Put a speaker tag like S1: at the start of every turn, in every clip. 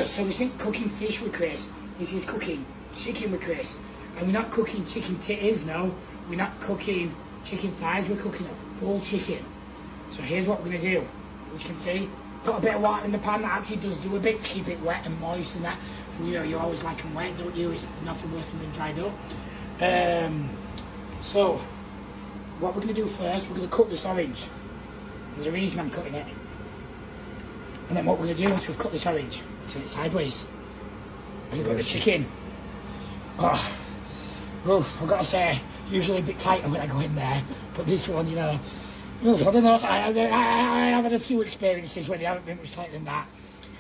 S1: So this isn't cooking fish with Chris, this is cooking chicken with Chris. And we're not cooking chicken titties, no. We're not cooking chicken thighs, we're cooking a full chicken. So here's what we're going to do. As you can see, put a bit of water in the pan. That actually does do a bit to keep it wet and moist and that. And you know, you always like them wet, don't you? It's nothing worse than being dried up. So, what we're going to do first, we're going to cook this orange. There's a reason I'm cutting it. And then what we're going to do once we've cut this orange, turn it sideways. And we've got the chicken. Oh, oof, I've got to say, usually a bit tighter when I go in there. But this one, you know, oof, I don't know, I have had a few experiences where they haven't been much tighter than that.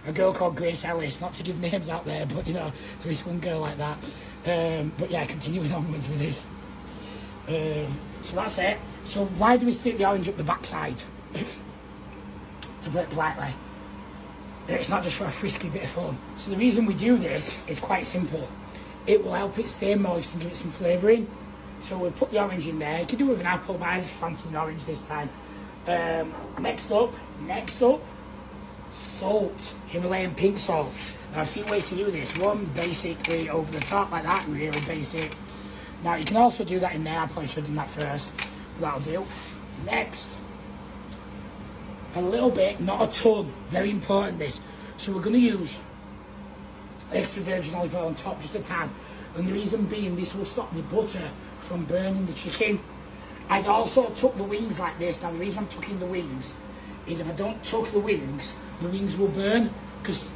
S1: A girl called Grace Ellis, not to give names out there, but you know, there is one girl like that. But yeah, continuing onwards with this. So that's it. So why do we stick the orange up the backside? To put it politely. It's not just for a frisky bit of fun. So the reason we do this is quite simple. It will help it stay moist and give it some flavouring. So we'll put the orange in there. You can do it with an apple, but I just fancy an orange this time. Next up, salt. Himalayan pink salt. There are a few ways to do this. One, basically over the top like that, really basic. Now you can also do that in there. I probably should have done that first, but that'll do. Next, a little bit, not a ton, very important this. So we're going to use extra virgin olive oil on top, just a tad. And the reason being, this will stop the butter from burning the chicken. I'd also tuck the wings like this. Now the reason I'm tucking the wings is if I don't tuck the wings will burn because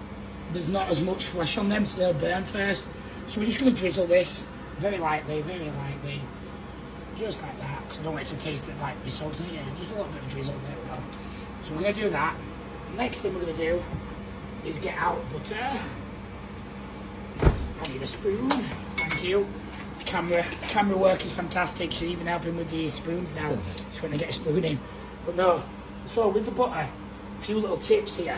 S1: there's not as much flesh on them, so they'll burn first. So we're just going to drizzle this very lightly, just like that, because I don't want it to taste like be salty. Yeah, just a little bit of drizzle, there we go. So we're going to do that. Next thing we're going to do is get out butter. I need a spoon, thank you. The camera work is fantastic, she's even helping with the spoons now, just when they get a spoon in. But no, so with the butter, a few little tips here.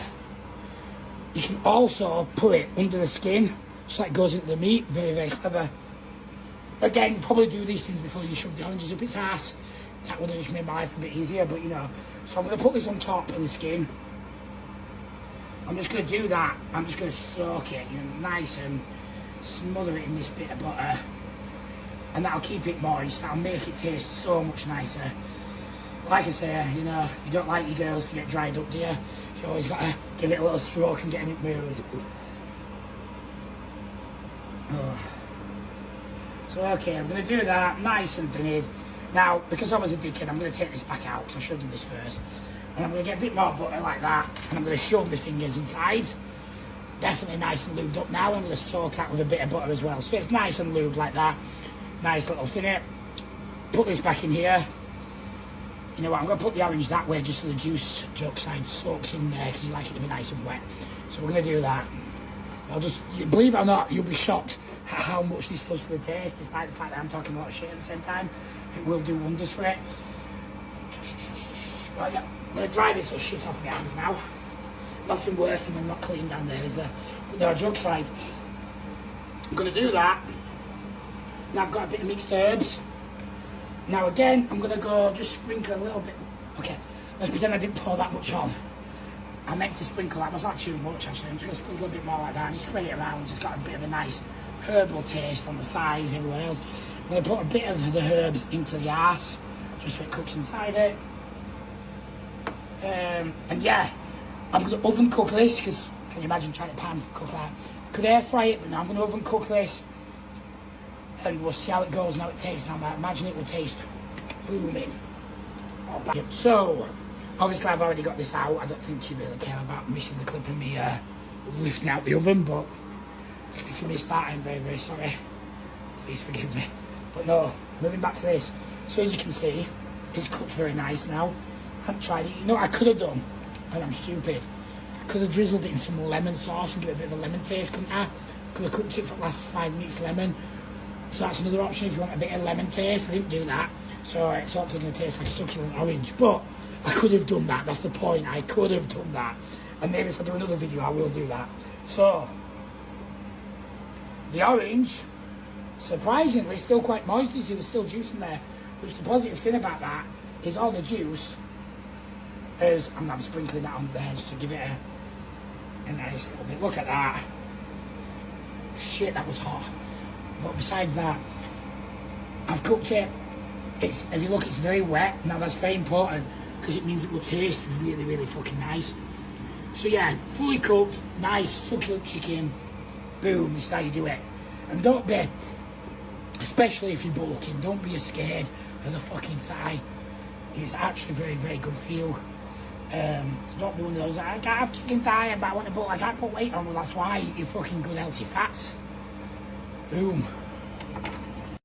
S1: You can also put it under the skin, so that goes into the meat, very clever. Again, probably do these things before you shove the oranges up its ass. That would have just made my life a bit easier, but you know. So I'm going to put this on top of the skin. I'm just going to do that. I'm just going to soak it, you know, nice and smother it in this bit of butter. And that'll keep it moist. That'll make it taste so much nicer. Like I say, you know, you don't like your girls to get dried up, do you? You always got to give it a little stroke and get them in mood. Oh. So okay, I'm going to do that, nice and thin. Now, because I was a dickhead, I'm going to take this back out, because I should have done this first. And I'm going to get a bit more butter like that, and I'm going to shove my fingers inside. Definitely nice and lubed up now. I'm going to soak that with a bit of butter as well. So it's nice and lubed like that. Nice little thinnet. Put this back in here. You know what, I'm going to put the orange that way just so the juice joke side soaks in there, because you like it to be nice and wet. So we're going to do that. I'll just, believe it or not, you'll be shocked at how much this does for the taste, despite the fact that I'm talking a lot of shit at the same time. It will do wonders for it. Right, yeah. I'm going to dry this little shit off my hands now. Nothing worse than when not clean down there, is there? But no, joke side. I'm going to do that. Now I've got a bit of mixed herbs. Now again, I'm going to go just sprinkle a little bit. Okay, let's pretend I didn't pour that much on. I meant to sprinkle that, but it's not too much actually. I'm just going to sprinkle a bit more like that and just spread it around. So it's got a bit of a nice herbal taste on the thighs, everywhere else. I'm going to put a bit of the herbs into the arse, just so it cooks inside it. And yeah, I'm going to oven cook this, because can you imagine trying to pan cook that? Could air fry it, but now I'm going to oven cook this. And we'll see how it goes and how it tastes. Now I imagine it will taste booming. So, obviously I've already got this out. I don't think you really care about missing the clip of me lifting out the oven, but if you missed that, I'm very sorry. Please forgive me. But no, moving back to this. So as you can see, it's cooked very nice now. I haven't tried it. You know what I could have done? And I'm stupid. I could have drizzled it in some lemon sauce and give it a bit of a lemon taste, couldn't I? Could have cooked it for the last 5 minutes lemon. So that's another option if you want a bit of lemon taste. I didn't do that. So it's hopefully going to taste like a succulent orange. But I could have done that. That's the point. I could have done that. And maybe if I do another video, I will do that. So, the orange, surprisingly, is still quite moist. You see there's still juice in there. Which the positive thing about that is all the juice is, I'm sprinkling that on there just to give it a nice little bit. Look at that. Shit, that was hot. But besides that, I've cooked it. If you look, it's very wet. Now that's very important because it means it will taste really, really fucking nice. So yeah, fully cooked, nice, succulent chicken. Boom, this is how you do it. And don't be, especially if you're bulking, don't be scared of the fucking thigh. It's actually very, very good for you. It's not one of those, I can't have chicken thigh, but I want to bulk, I can't put weight on. Well, that's why, you're fucking good healthy fats. Boom.